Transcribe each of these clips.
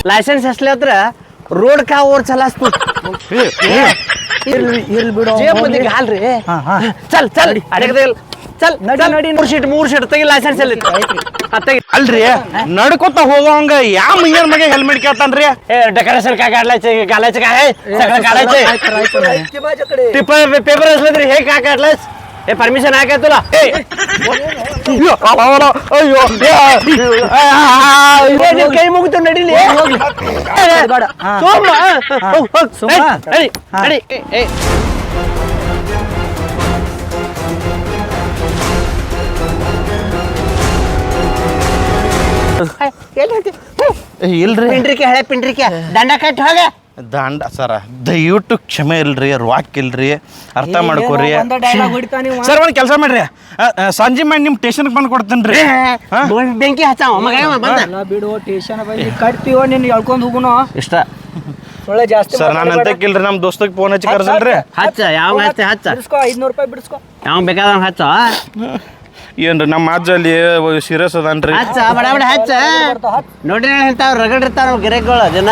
licence असल्या तर road का वर चलास तू मध्ये घाल रे चल चल अडकते चल ನಡಿ ಮೂರ್ ಶೀಟ್ ತೆಗಿ ಲೈಸೆನ್ಸ್ ಅಲ್ಲಿ ಅಲ್ರಿ ನಡ್ಕೊತ ಹೋಗೋಂಗ ಯಾವ ಮೈಯನ್ ಮಗೆ ಹೆಲ್ಮೆಟ್ ಕೇಳ್ತಾನ್ರಿ डेकोरेशन काय घालायचं काय सगळं काढायचंय पेपर असलं तरी हे काय काढलंस हे परमिशन आहे काय तुला ಕೈ ಮುಗಿತು ನಡಿಲಿ ಇಲ್ರಿ ಪಿಂಡ್ರಿಕೆ ಹಳೆ ಪಿಂಡ್ರಿಕೆ ದಂಡ ಕಟ್ಟಿ ಹೋಗ ದಂಡ ಸರ ದಯವಿಟ್ಟು ಕ್ಷಮೆ ಇಲ್ರಿ ರಾಕ್ ಇಲ್ರಿ ಅರ್ಥ ಮಾಡ್ಕೋರಿ ಸರ್ ಒಂದ್ ಕೆಲಸ ಮಾಡ್ರಿ ಸಂಜೆ ಮಾಡಿ ನಿಮ್ ಸ್ಟೇಷನ್ ಬಂದ್ ಕೊಡ್ತೇನ್ರಿ ಬೆಂಕಿ ಹಚ್ಚಾವ ಮಗ ಬಿಡು ಸ್ಟೇಷನ್ ಬಂದು ಕಟ್ತೀವೋ ನಿನ್ ಹೇಳ್ಕೊಂಡ್ ಹೋಗುನು ಇಷ್ಟ ಒಳ್ಳೆ ಜಾಸ್ತಿ ಸರ್ ನಾನು ಅಂತಕ್ಕಿಲ್ರಿ ನಮ್ ದೋಸ್ತಗ್ ಫೋನ್ ಹಚ್ಚಿ ಕರ್ಸನ್ರಿ ಹಚ್ಚ ಯಾವ ಹಚ್ಚ ಹಚ್ಚ ಬಿಡಿಸ್ಕೋ 500 ರೂಪಾಯಿ ಬಿಡಿಸ್ಕೋ ಯಾವ ಬೇಕಾದಂಗ ಹಚ್ಚ ಏನ್ರಿ ನಮ್ಮ ಅಜ್ಜಲ್ಲಿ ಸೀರಿಯಸ್ ಅದನ್ರಿ ಹಚ್ಚ ಬಡ ಬಡ ಹಚ್ಚ ನೋಡ್ರಿ ಇಂತಾವ್ ರಗಡಿರ್ತಾವ ಗಿರೆಗಳು ಜನ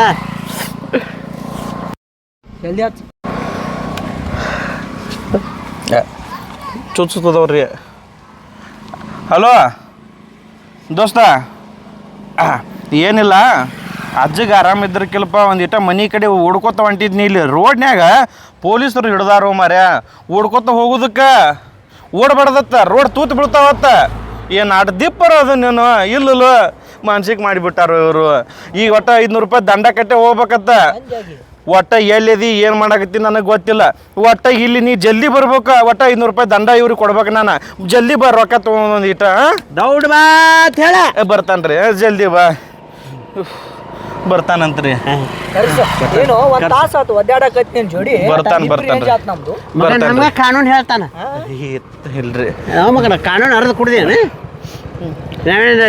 ಜಲ್ದಿ ಹಚ್ಚ ಚುಚ್ಚುತ್ತದವ್ರಿ ಹಲೋ ದೋಸ್ತ ಏನಿಲ್ಲ ಅಜ್ಜಿಗೆ ಆರಾಮಿದ್ರಕ್ಕಿಲ್ಪ ಒಂದಿಟ ಮನೆ ಕಡೆ ಓಡ್ಕೊತ ಹೊಂಟಿದ್ನಿ ಇಲ್ಲಿ ರೋಡ್ನ್ಯಾಗ ಪೊಲೀಸರು ಹಿಡ್ದಾರೋ ಮಾರ್ಯ ಓಡ್ಕೊತ ಹೋಗೋದಕ್ಕೆ ಓಡಬಾರ್ದತ್ತ ರೋಡ್ ತೂತು ಬೀಳ್ತಾವತ್ತ ಏನು ಅಡ್ದಿಪ್ಪರ ಅದು ನೀನು ಇಲ್ಲ ಮಾನಸಿಕ ಮಾಡಿಬಿಟ್ಟಾರ ಇವರು ಈಗ ಒಟ್ಟು 500 ರೂಪಾಯಿ ದಂಡ ಕಟ್ಟೆ ಹೋಗ್ಬೇಕತ್ತ ಒಟ್ಟ ಎಲ್ಲಿದಿ ಏನು ಮಾಡಾಕತ್ತಿ ನನಗೆ ಗೊತ್ತಿಲ್ಲ ಒಟ್ಟ ಇಲ್ಲಿ ನೀ ಜಲ್ದಿ ಬರ್ಬೇಕು ಒಟ್ಟ 500 ರೂಪಾಯಿ ದಂಡ ಇವ್ರಿಗೆ ಕೊಡ್ಬೇಕು ನಾನು ಜಲ್ದಿ ಬಾ ರೊಕ್ಕ ತೊಗೊಂಡು ಇಟ ದೌಡ್ ಬಾ ಹೇಳ ಬರ್ತಾನ್ರಿ ಜಲ್ದಿ ಬಾ ಬರ್ತಾನಂತ್ರಿ ಏನು ಒಂದ್ ತಾಸ ಆತು ಒದ್ದಾಡಕತ್ತಿ ನಿನ್ ಜೋಡಿ ನಮ್ದು ನಮ್ಗ ಕಾನೂನು ಹೇಳ್ತಾನ ಇಲ್ರಿ ಮಗನ ಕಾನೂನು ಅರ್ಧ ಕುಡ್ದೇನು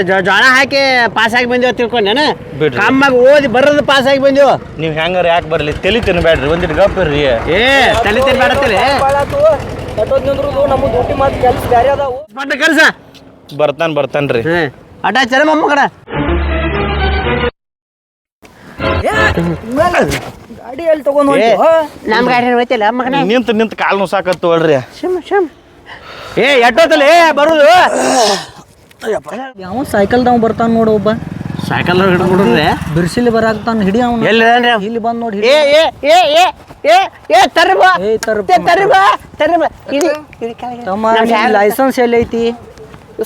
ಜೋಳ ಹಾಕಿ ಪಾಸ್ ಆಗಿ ಬಂದೇವ ತಿಳ್ಕೊಂಡೇನ ಕಮ್ಮಾಗ ಓದಿ ಬರೋದು ಪಾಸ್ ಆಗಿ ಬಂದೇವ ನೀವು ಹೆಂಗಾರ ಯಾಕೆ ಬರ್ಲಿ ತಲೆ ತಿನ್ಬೇಡ್ರಿ ಒಂದಿಟ್ಟು ಗಪ್ಪಿರ್ರಿ ಏ ತಲೆ ತಿನ್ಬೇಡತ್ತಲೆ ನಮ್ಮ ಡ್ಯೂಟಿ ಮಾತು ಕೆಲಸ ಬೇರೆ ಅದಾವು ಕೆಲಸ ಬರ್ತಾನ್ರಿ ಅಟ ಚಲ ಮೊಮ್ಮಗನ ಗಾಡಿ ಎಲ್ಲಿ ತಗೊಂಡ್ ನಮ್ಮ ಗಾಡಿ ಹೋಯ್ತಿಲ್ಲ ಮಗನ ನಿಂತ ಕಾಲು ನುಸಾಕತ್ತು ಅಲ್ರಿ ಏ ಎಟ್ಟೋತಲೆ ಬರುದು ಯಾವ ಸೈಕಲ್ದಾಗ ಬರ್ತಾನ ನೋಡು ಒಬ್ಬ ಸೈಕಲ್ ಹಿಡ್ಬಿಡ್ರೆ ಬಿರ್ಸಿಲಿ ಬರಾಕ್ತಾನ ಹಿಡಿ ಅವನು ಎಲ್ಲಿ ಇಲ್ಲಿ ಬಂದ್ ನೋಡಿ ಲೈಸೆನ್ಸ್ ಎಲ್ಲಿ ಐತಿ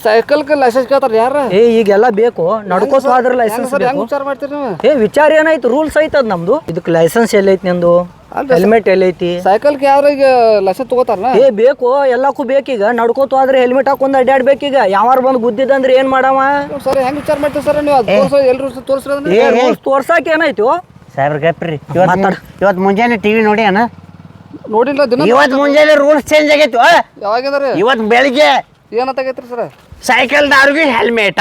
ಸೈಕಲ್ ಲೈಸೆನ್ಸ್ ಕೇಳ್ತಾರ ಯಾರ ಈಗೆಲ್ಲ ಬೇಕು ನಡ್ಕೋತ ಹೋದ್ರ ಲೈಸೆನ್ಸ್ ವಿಚಾರ ಮಾಡ್ತೀರಿ ನೀವು ವಿಚಾರ ಏನಾಯ್ತು ರೂಲ್ಸ್ ಐತದ ನಮ್ದು ಇದಕ್ಕೆ ಲೈಸೆನ್ಸ್ ಎಲ್ಲೈತಿ ನಿಂದು ಹೆಲ್ಮೆಟ್ ಎಲ್ಲೈತಿ ಸೈಕಲ್ ಯಾರ ಈಗ ಲೈಸೆನ್ಸ್ ತಗೋತಾರಲ್ಲ ಬೇಕು ಎಲ್ಲಕ್ಕೂ ಬೇಕೀಗ ನಡ್ಕೋತ ಹೋದ್ರೆ ಹೆಲ್ಮೆಟ್ ಹಾಕೊಂಡ್ ಅಡ್ಡಾಡ್ಬೇಕೀಗ ಯಾವಾರ ಬಂದು ಗುದ್ದಿದಂದ್ರೆ ಏನ್ ಮಾಡವ ಸರ್ ಹೆಂಗ್ ವಿಚಾರ ಮಾಡ್ತೀವಿ ಸರ್ ನೀವು ಎಲ್ರು ತೋರ್ಸಾಕ ಏನಾಯ್ತು ಸಾಹೇಬ್ರ ಗಪ್ರಿ ಇವತ್ತು ಮುಂಜಾನೆ ಟಿವಿ ನೋಡಿ ಅಣ್ಣ ನೋಡಿಲ್ಲ ದಿನ ಇವತ್ತು ಮುಂಜಾನೆ ರೂಲ್ಸ್ ಚೇಂಜ್ ಆಗೈತು ಯಾವಾಗಿದಾರೆ ಇವತ್ತು ಬೆಳಿಗ್ಗೆ ಏನತ್ತಾಗೈತ್ರಿ ಸರ್ ಸೈಕಲ್ದಾರ್ಗೆ ಹೆಲ್ಮೆಟ್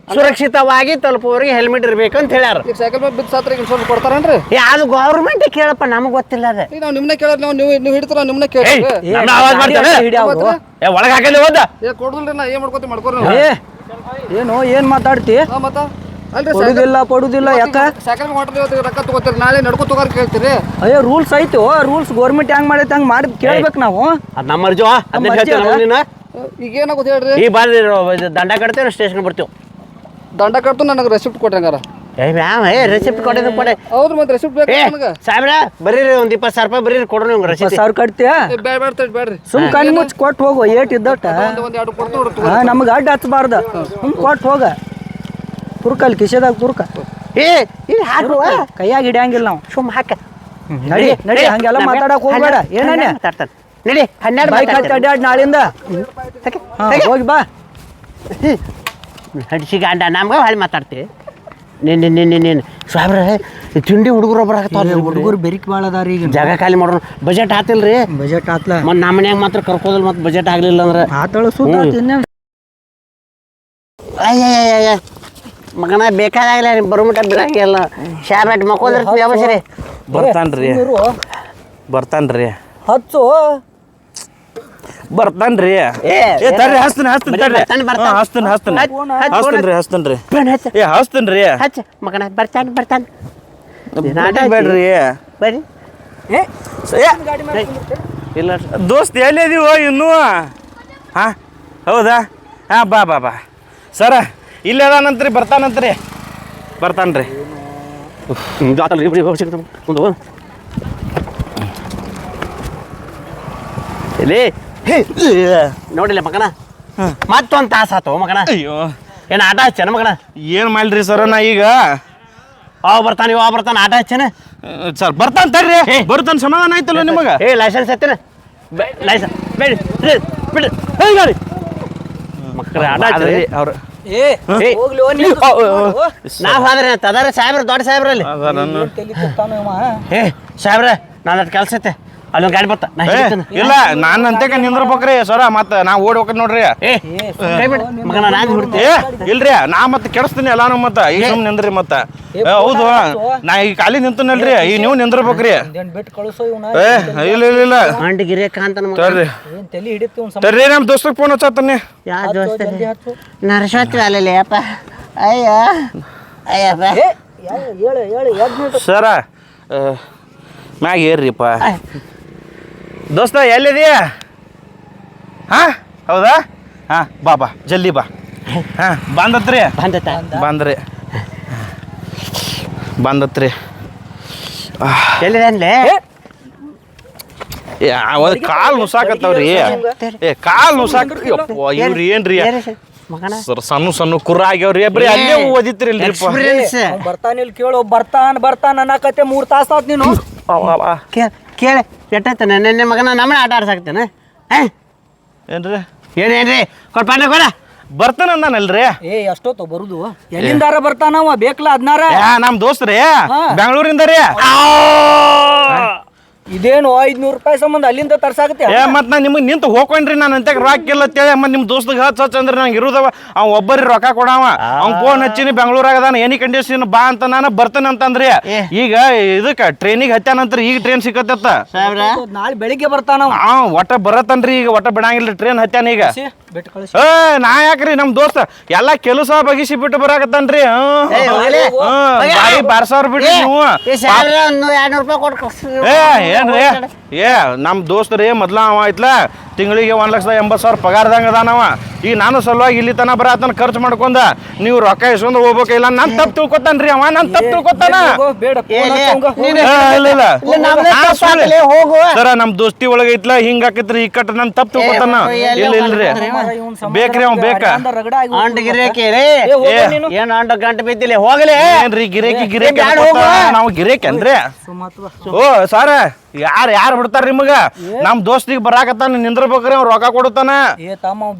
ಸುರಕ್ಷಿತವಾಗಿ ತಲುಪುವವರಿಗೆ ಹೆಲ್ಮೆಟ್ ಇರ್ಬೇಕು ಅಂತ ಹೇಳ್ಯಾರ ಈಗ ಸೈಕಲ್ ಮೇಲೆ ಬಿದ್ದು ಸಾತ್ರ ಇನ್ಶೂರೆನ್ಸ್ ಕೊಡ್ತಾರೇನ್ರಿ ಅದು ಗೌರ್ಮೆಂಟ್ ಕೇಳಪ್ಪ ನಮಗೆ ಗೊತ್ತಿಲ್ಲ ಅದ ನಾವು ನಿಮ್ನೆ ಕೇಳೋದು ನೀವು ಹಿಡಿತಾರ ನಿಮ್ನೆ ಕೇಳಿ ಒಳಗೆ ಹಾಕಲಿ ಹೋದ ಕೊಡುದಿಲ್ರಿ ನಾ ಏನ್ ಮಾಡ್ಕೋತಿ ಮಾಡ್ಕೊರಿ ಏನು ಏನ್ ಮಾತಾಡ್ತಿ ಮತ್ತ ಅಲ್ರಿ ಪಡುದಿಲ್ಲ ಯಾಕ ಸೈಕಲ್ ಹೊಟ್ಟೆ ರೊಕ್ಕ ತಗೋತೀರಿ ನಾಳೆ ನಡ್ಕೊ ತಗೋರ್ ಕೇಳ್ತೀರಿ ಅಯ್ಯೋ ರೂಲ್ಸ್ ಐತು ರೂಲ್ಸ್ ಗೌರ್ಮೆಂಟ್ ಹೆಂಗ್ ಮಾಡೈತೆ ಹಂಗ್ ಮಾಡಿ ಕೇಳ್ಬೇಕು ನಾವು ಅದು ನಮ್ಮ ಅರ್ಜಿ ಈಗ ಏನಾಗುತ್ತೆ ಹೇಳ್ರಿ ಈ ಬಾರಿ ದಂಡ ಕಟ್ತೇವೆ ಸ್ಟೇಷನ್ ಬರ್ತೀವಿ ದಂಡ ಕಟ್ತು ನನಗೆ ರೆಸಿಪ್ಟ್ ಕೊಡ್ರಿ ಹಂಗಾರ ರೆಸಿಪ್ಟ್ ಕೊಡೆ ಹೌದು ಮತ್ತೆ ರೆಸಿಪ್ಟ್ ಬೇಕು ನನಗೆ ಸಾಹೇಬ್ರ ಬರೀ ಒಂದು 20,000 ರೂಪಾಯಿ ಬರೀ ಕೊಡ್ರಿ ನಿಮ್ಗೆ ರೆಸಿಪ್ಟ್ 20,000 ಕಟ್ತೀಯ ಬೇಡ್ರಿ ಸುಮ್ ಕಣ್ಣು ಮುಚ್ಚಿ ಕೊಟ್ಟು ಹೋಗು ಏಟ್ ಇದ್ದಟ ಒಂದ್ ಎರಡು ಕೊಡ್ತು ನಮ್ಗೆ ಅಡ್ಡ ಹಚ್ಚಬಾರ್ದ ಸುಮ್ ಕೊಟ್ಟು ಹೋಗ ತುರ್ಕಲ್ಲಿ ಕಿಶೆದಾಗ ತುರ್ಕ ಇಲ್ಲಿ ಹಾಕುವ ಕೈಯಾಗ ಹಿಡಿಯಂಗಿಲ್ಲ ನಾವು ಸುಮ್ ಹಾಕ ನಡಿ ಹಂಗೆಲ್ಲ ಮಾತಾಡಕ್ ಹೋಗ್ಬೇಡ ಏನೇ ನಡಿ 12 ಬೈಕ್ ಹತ್ತಿ ಅಡ್ಡಾಡ್ ನಾಳಿಂದ ಹೋಗಿ ಬಾ ಹಡಿಸಿ ಗಂಡ ನಮ್ಗೆ ಹೊಳ್ಳಿ ಮಾತಾಡ್ತೀವಿ ನೀನು ಸಾಹೇಬ್ರ ತಿಂಡಿ ಹುಡುಗರು ಬರಾಕತ್ತಾವ ಹುಡುಗರು ಬೆರಿಕ್ ಭಾಳ ಅದಾರ ಈಗ ಜಾಗ ಖಾಲಿ ಮಾಡೋಣ ಬಜೆಟ್ ಆತಿಲ್ರಿ ಬಜೆಟ್ ಆತ್ಲ ಮತ್ತೆ ನಮ್ಮ ಮನ್ಯಾಗ ಮಾತ್ರ ಕರ್ಕೋದಿಲ್ಲ ಮತ್ತೆ ಬಜೆಟ್ ಆಗ್ಲಿಲ್ಲ ಅಂದ್ರೆ ಆತಳ ಅಯ್ಯ ಮಗನ ಬೇಕಾದಾಗಲ್ಲ ಬರುಮಟ ಬಿಡಂಗಿಲ್ಲ ಶಾಬೆಟ್ ಮಕ್ಕೋದಿರ್ತೀವಿ ಯಾವಶ್ರೀ ಬರ್ತಾನ್ರಿ ಹಚ್ಚು ಬರ್ತಾನ್ರಿ ತರ್ರಿ ಹಚ್ತೀನಿ ಹಚ್ತೀನಿ ಹಚ್ಚ ಮಗನ ಬರ್ತಾನೆ ಬೇಡ್ರಿ ಬರ್ರಿ ಇಲ್ಲ ದೋಸ್ತ್ ಎಲ್ಲಿದೀವ ಇನ್ನೂ ಹಾ ಹೌದಾ ಹಾಂ ಬಾ ಸರ ಇಲ್ಲೇ ಅದಾನಂತ್ರಿ ಬರ್ತಾನಂತ್ರಿ ಒಂದು ಇಲ್ಲಿ ನೋಡಿಲ್ಲ ಮಗನ ಮತ್ತೊಂದು ತಾಸು ಆತು ಮಗನ ಅಯ್ಯೋ ಏನು ಆಟ ಹಚ್ಚನ ಮಗನ ಏನು ಮಾಡ್ರಿ ಸರ ನಾ ಈಗ ಅವ ಬರ್ತಾನೆ ಆಟ ಹಚ್ಚನ ಸರ್ ಬರ್ತಾನ ತರ್ರಿ ಬರ್ತಾನ ಸಮಾಧಾನ ಆಯ್ತಲ್ಲ ನಿಮಗೆ ಲೈಸೆನ್ಸ್ ಎತ್ತೇನ ಲೈಸೆನ್ಸ್ ಬಿಡ್ರಿ ಗಾಡಿ ಮಕ್ಕಳ ಆಟ ಹಚ್ಚ್ರಿ ಅವ್ರು ನಾವು ಆದ್ರೆ ತದಾರ ಸಾಹೇಬ್ರ ದೊಡ್ಡ ಸಾಹೇಬ್ರಲ್ಲಿ ಸಾಹೇಬ್ರ ನಾನು ಅದು ಕೆಲಸ ಐತೆ ಅಲ್ಲೊಂದು ಗಾಡಿ ಬರ್ತಾ ಇಲ್ಲ ನಾನು ಅಂತೇಕ ನಿಂದ್ರಬೇಕ್ರಿ ಸರ ಮತ್ತೆ ನಾ ಓಡಿ ಹೋಗ್ತೀನಿ ನೋಡ್ರಿ ಮಗನ ನಾನು ಬಿಡ್ತೀನಿ ಇಲ್ರಿ ನಾ ಮತ್ತೆ ಕೆಡಿಸ್ತೀನಿ ಎಲ್ಲಾನು ಮತ್ತೆ ಈಗ ಸುಮ್ಮನೆ ನಿಂದ್ರಿ ಮತ್ತೆ ಹೌದು ನಾ ಈಗ ಖಾಲಿ ನಿಂತನಲ್ರಿ ಈಗ ನೀವು ನಿಂದ್ರಬೇಕ್ರಿ ಇಲ್ಲ ಅಂಟಿ ಗಿರಿಯಕ್ಕ ಅಂತ ತರ್ರಿ ತರ್ರಿ ನಮ್ಮ ದೋಸ್ತಕ್ಕೆ ಫೋನ್ ಹಚ್ಚತ್ತಾನೆ ಯಾವ ದೋಸ್ತ ನರಸತ್ವ ಅಲ್ಲೇ ಅಪ್ಪ ಅಯ್ಯಪ್ಪ ಸರ ಮ್ಯಾಗ ಏರ್ರಿಪ್ಪ ದೋಸ್ತ ಎಲ್ಲಿದೆಯಾ ಹಾಂ ಹೌದಾ ಹಾಂ ಬಾ ಜಲ್ದಿ ಬಾ ಹಾಂ ಬಂದತ್ರಿ ಎಲ್ಲಿದೆ ಕಾಲು ನುಸಾಕತ್ತವ್ರಿ ಕಾಲು ನುಸಾಕ ಇವ್ರಿ ಏನ್ರಿ ಸರ್ ಸಣ್ಣ ಕುರ್ರ ಆಗ್ಯಾವ್ರಿ ಬರೀ ಅಲ್ಲೇ ಓದಿತ್ರಿ ಬರ್ತಾನಿಲ್ ಕೇಳು ಬರ್ತಾನ ಅನ್ನಕತ್ತೆ 3 ತಾಸು ಆತ್ ನೀನು ಕೇಳಿ ಎಟ್ಟೈತೆ ನೆನ್ನೆ ಮಗನ ನಮ್ಮನೆ ಆಟ ಆಡ್ಸಾಕ್ತೇನೆ ಏನ್ರಿ ಏನೇನ್ರಿ ಕೊಡ್ಪಾಂಡ ಕೊಡ ಬರ್ತಾನ ಅಂದಾನಲ್ರಿ ಎಷ್ಟೊತ್ತು ಬರುದು ಎಲ್ಲಿಂದಾರ ಬರ್ತಾನವ ಬೇಕಲ್ಲ ಅದ್ನಾರ ನಮ್ ದೋಸ್ತ್ರಿ ಬೆಂಗಳೂರಿಂದ ರೀ ಇದೇನು 500 ರೂಪಾಯಿ ಸಂಬಂಧ ಅಲ್ಲಿಂದ ತರ್ಸಾಕತ್ತೆ ಮತ್ ನಾ ನಿಮಗೆ ನಿಂತು ಹೋಗ್ಕೊಂಡ್ರಿ ನಾನು ಅಂತ ರೊಕ್ಕ ಇಲ್ಲ ಅಂತೇಳಿ ಮತ್ತೆ ನಿಮ್ಮ ದೋಸ್ತಿಗೆ ಹಚ್ಚ ಅಂದ್ರೆ ನಂಗೆ ಇರುದವ ಅವ್ ಒಬ್ಬರಿ ರೊಕ್ಕ ಕೊಡವ ಅವ್ನ ಫೋನ್ ಹಚ್ಚಿನಿ ಬೆಂಗಳೂರಾಗದಾನ ಎನಿ ಕಂಡೀಷನ್ ಬಾ ಅಂತ ನಾನು ಬರ್ತಾನೆ ಅಂತಂದ್ರಿ ಈಗ ಇದಕ್ಕೆ ಟ್ರೈನಿಗೆ ಹತ್ತಾನಂತ್ರ ಈಗ ಟ್ರೈನ್ ಸಿಕ್ಕತ್ತ ನಾಳೆ ಬೆಳಿಗ್ಗೆ ಬರ್ತಾನ ಒಟ್ಟ ಬರತ್ತನ್ರಿ ಈಗ ಒಟ್ಟ ಬಿಡಂಗಿಲ್ಲ ಟ್ರೈನ್ ಹತ್ತಾನ ಈಗ ನಾ ಯಾಕ್ರಿ ನಮ್ ದೋಸ್ತ ಎಲ್ಲಾ ಕೆಲಸ ಬಗಿಸಿ ಬಿಟ್ಟು ಬರಾಕತ್ತನ್ರಿ ಬಾರಿ ಬಾರ್ಸಾವ್ರ ಬಿಡ್ರಿ ನೀವು ಏನ್ರಿ ನಮ್ ದೋಸ್ತರಿ ಮೊದ್ಲ ಅವ ಐತ್ಲ ತಿಂಗಳಿಗೆ 1,80,000 ಪಗಾರದಂಗ ಅದಾನವ ಈಗ ನಾನು ಸಲುವಾಗಿ ಇಲ್ಲಿ ತನ ಬರತನ ಖರ್ಚು ಮಾಡ್ಕೊಂಡ ನೀವು ರೊಕ್ಕ ಇಸ್ಕೊಂಡ್ ಹೋಗ್ಬೇಕಿಲ್ಲ ನಾನ್ ತಪ್ಪು ತಿಳ್ಕೊತಾನ್ರಿ ಅವ ನಾನ್ ತಪ್ಪು ತಿಳ್ಕೊತಾನ ಸರ ನಮ್ ದೋಸ್ತಿ ಒಳಗ ಐತ್ಲ ಹಿಂಗ ಆಕೈತ್ರಿ ಈ ಕಟ್ಟ ನನ್ ತಪ್ಪು ತಿಳ್ಕೊತಾನ ಇಲ್ರಿ ಬೇಕ್ರಿ ಅವ್ ಬೇಕ ಏನ್ ಅಂಟ ಗಂಟೆ ಬಿದ್ದಿಲ್ಲ ಹೋಗ್ಲಿ ಏನ್ರಿ ಗಿರೇಕಿ ನಾವು ಗಿರೇಕಿ ಅಂದ್ರೆ ಓ ಸಾರ ಯಾರು ಬಿಡ್ತಾರ ನಿಮಗ ನಮ್ ದೋಸ್ತಿಗೆ ಬರಾಕತ್ತಾನ ನಿಂದ್ರಬೇಕ್ರಿ ಅವ್ರು ರೊಕ್ಕ ಕೊಡುತ್ತಾನ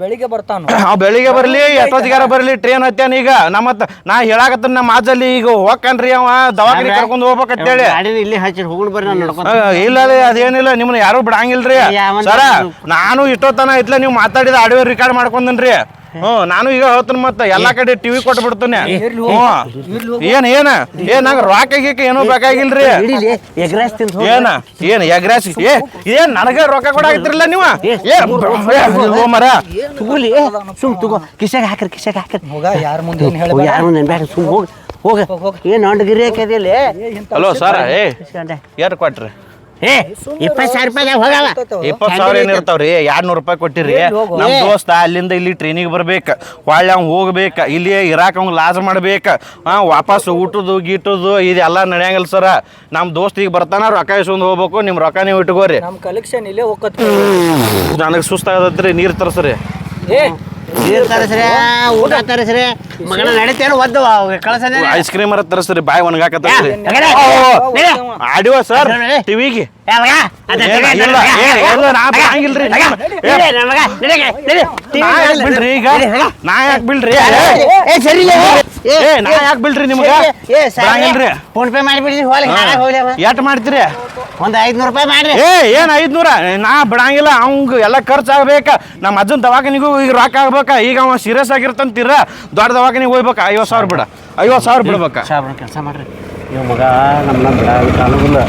ಬೆಳಿಗ್ಗೆ ಬರ್ತಾನ ಅವ್ ಬೆಳಿಗ್ಗೆ ಬರ್ಲಿ ಎಷ್ಟೊತ್ತಿಗಾರ ಬರ್ಲಿ ಟ್ರೈನ್ ಹತ್ತಾನ ಈಗ ನಮ್ಮತ್ತ ನಾ ಹೇಳಾಕತ್ತ ನಮ್ಮ ಮಾಜಲ್ಲಿ ಈಗ ಹೋಗ್ಕನ್ರಿ ಅವ ದವಾಖಾನೆ ಕರ್ಕೊಂಡ್ ಹೋಗ್ಬೇಕಂತೇಳಿ ಇಲ್ಲಿ ಹಚ್ಚಿ ಹೋಗ್ಲಿ ಬರ್ರಿ ಇಲ್ಲ ಅದೇನಿಲ್ಲ ನಿಮ್ನ ಯಾರು ಬಿಡಂಗಿಲ್ರಿ ಸರ ನಾನು ಇಷ್ಟೊತ್ತನ ಐತ್ಲ ನೀವು ಮಾತಾಡಿದ ಆಡಿಯೋ ರೆಕಾರ್ಡ್ ಮಾಡ್ಕೊಂಡನ್ರಿ ನಾನು ಈಗ ಹೇಳ್ತೀನಿ ಮತ್ತೆ ಎಲ್ಲಾ ಕಡೆ ಟಿವಿ ಕೊಟ್ಟು ಬಿಡ್ತೀನಿ ನಂಗ ರೊಕ್ಕ ಗೀಕ ಏನೂ ಬೇಕಾಗಿಲ್ರಿ ಎಗ್ರಾಸ್ ಏನ್ ನನಗ ರೊಕ್ಕ ಕೊಡಾಕತ್ತಿರಲ್ಲ ನೀವು ಮರ ತಗೋಲಿ ಸುಮ್ ತಗೋ ಕಿಶಾಗ ಹಾಕ್ರಿ ಯಾರ ಮುಂದೆ ಯಾರ ಮುಂದೆ ಬೇಡ ಸುಮ್ ಹೋಗ ಏನ್ ಅಂಡಗಿರಿ ಹಾಕದಿಲ್ಲ ಹಲೋ ಸರ ಯಾರು ಕೊಟ್ರಿ 20,000 ರೂಪಾಯಿ ಹೋಗಲ್ಲ 20,000 ಏನಿರ್ತಾವ್ರಿ 200 ರೂಪಾಯಿ ಕೊಟ್ಟಿರಿ ನಮ್ ದೋಸ್ತ ಅಲ್ಲಿಂದ ಇಲ್ಲಿ ಟ್ರೈನಿಗೆ ಬರ್ಬೇಕ ಹೊಳ್ಳಿ ಅವ್ನು ಹೋಗ್ಬೇಕ ಇಲ್ಲಿ ಇರಾಕ ಅವ್ನು ಲಾಸ್ ಮಾಡ್ಬೇಕ ವಾಪಸ್ ಊಟದ್ದು ಗೀಟದ್ದು ಇದೆಲ್ಲ ನಡೆಯಂಗಿಲ್ಲ ಸರ ನಮ್ ದೋಸ್ತಿಗೆ ಬರ್ತಾನ ರೊಕ್ಕ ಇಸ್ಕೊಂಡ್ ಹೋಗ್ಬೇಕು ನಿಮ್ ರೊಕ್ಕ ನೀವು ಇಟ್ಕೋರಿ ನಮ್ ಕಲೆಕ್ಷನ್ ಇಲ್ಲೇ ಹೋಗತ್ ನನಗೆ ಸುಸ್ತಾಗತ್ರಿ ನೀರ್ ತರ್ಸ್ರಿ ನೀರು ತರಿಸ್ರಿ ಊಟ ತರಿಸ್ರಿ ಮಗನ ನಡೀತೇನು ಒದ್ದು ಕಳ್ಸನೆ ಐಸ್ ಕ್ರೀಮ್ ತರಿಸ್ರಿ ಬಾಯಿ ಒಣಗಾಕತ್ರಿ ಆಡಿವ ಸರ್ ಟಿವಿಗೆ ಬಿಡ್ರಿ ಈಗ ನಾ ಯಾಕೆ ಬಿಡ್ರಿ ನಾ ಯಾಕೆ ಬಿಡ್ರಿ ನಿಮ್ಗೆ ಫೋನ್ ಪೇ ಮಾಡಿಬಿಡ್ರಿ ಎಟ್ ಮಾಡ್ತೀರಿ ಒಂದ್ 500 ರೂಪಾಯಿ ಮಾಡ್ರಿ ಏನ್ 500 ನಾ ಬಿಡಂಗಿಲ್ಲ ಅವಂಗ ಎಲ್ಲ ಖರ್ಚು ಆಗ್ಬೇಕ ನಮ್ಮ ಅಜ್ಜನ್ ದವಾಖಾನಿಗೂ ಈಗ ರೊಕ್ಕ ಆಗ್ಬೇಕ ಈಗ ಅವ ಸೀರಿಯಸ್ ಆಗಿರ್ತಂತೀರ ದೊಡ್ಡ ದವಾಖಾನಿಗೆ ಹೋಗ್ಬೇಕ 50,000 ಬಿಡ 50,000 ಬಿಡ್ಬೇಕ ಕೆಲಸ ಮಾಡ್ರಿ ಇವ್ ಮಗ ನಮ್ಮನ್ನ ಬಿಡಾಗಲ್ಲ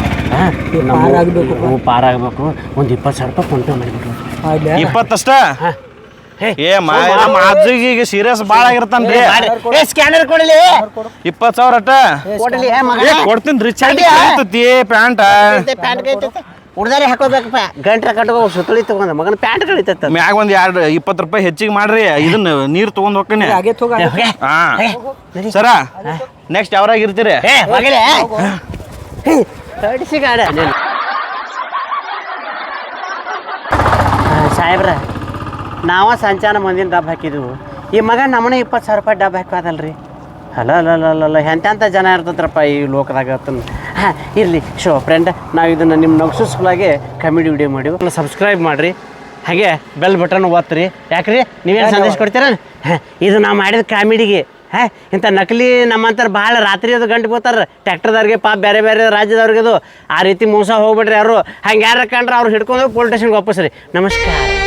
ಪಾರಾಗಬೇಕು ಒಂದ್ 20,000 ರೂಪಾಯಿ ಫೋನ್ ಪೇ ಮಾಡಿಬಿಟ್ರು 20 ಅಷ್ಟ ಹೇ, ಏ ನಮ್ಮ ಅಜ್ಜಿಗೆ ಈಗ ಸೀರಿಯಸ್ ಭಾಳ ಆಗಿರ್ತಾನ್ರಿ ಸ್ಕ್ಯಾನರ್ ಕೊಡಲಿ 20,000 ಅಟ ಕೊಡಲಿ ಕೊಡ್ತೀನಿ ರಿಚಾರ್ಜ್ ಪ್ಯಾಂಟ ಉಡ್ದಾರಿ ಹಾಕೋಬೇಕಪ್ಪ ಗಂಟ್ರ ಕಟ್ಕೋ ಸುತ್ತಳಿ ತಗೊಂಡ ಮಗನ ಪ್ಯಾಂಟ್ ಕಳಿತೈತ ಮ್ಯಾಗ ಒಂದ್ 20 ರೂಪಾಯಿ ಹೆಚ್ಚಿಗೆ ಮಾಡ್ರಿ ಇದನ್ನ ನೀರ್ ತಗೊಂಡ್ ಹೋಗ್ತೀನಿ ಹಾ ಸರ ನೆಕ್ಸ್ಟ್ ಯಾವ್ರಾಗ ಇರ್ತೀರಿ ಸಾಹೇಬ್ರ ನಾವ ಸಂಚಾನ ಮಂದಿನ ಡಬ್ಬ ಹಾಕಿದ್ವು ಈ ಮಗ ನಮ್ಮನೆ 20,000 ರೂಪಾಯಿ ಡಬ್ಬ ಹಾಕೋದಲ್ರಿ ಅಲ್ಲ ಎಂತೆಂಥ ಜನ ಇರ್ತತ್ರಪ್ಪ ಈ ಲೋಕದಾಗ ಹಾಂ ಇರಲಿ ಶೋ ಫ್ರೆಂಡ್ ನಾವು ಇದನ್ನು ನಿಮ್ಮ ನಗ್ಸೋಸ್ಗಳಾಗೆ ಕಾಮಿಡಿ ವಿಡಿಯೋ ಮಾಡಿವಿ ಸಬ್ಸ್ಕ್ರೈಬ್ ಮಾಡಿರಿ ಹಾಗೆ ಬೆಲ್ ಬಟನ್ ಒತ್ತಿರಿ ಯಾಕ್ರಿ ನೀವೇನು ಸಂದೇಶ ಕೊಡ್ತೀರ ಹಾಂ ಇದು ನಾವು ಮಾಡಿದ ಕಾಮಿಡಿಗೆ ಹಾಂ ಇಂಥ ನಕಲಿ ನಮ್ಮಂತಾರೆ ಭಾಳ ರಾತ್ರಿ ಅದು ಗಂಟು ಹೋಗ್ತಾರೆ ಟ್ಯಾಕ್ಟರ್ದವ್ರಿಗೆ ಪಾಪ ಬೇರೆ ಬೇರೆ ರಾಜ್ಯದವ್ರಿಗೆ ಅದು ಆ ರೀತಿ ಮೋಸ ಹೋಗ್ಬಿಡ್ರಿ ಯಾರು ಹಂಗೆ ಯಾರು ಕಂಡ್ರೆ ಅವ್ರು ಹಿಡ್ಕೊಂಡು ಪೊಲೀಸ್ ಸ್ಟೇಷನ್ಗೆ ವಾಪಸ್ ರೀ ನಮಸ್ಕಾರ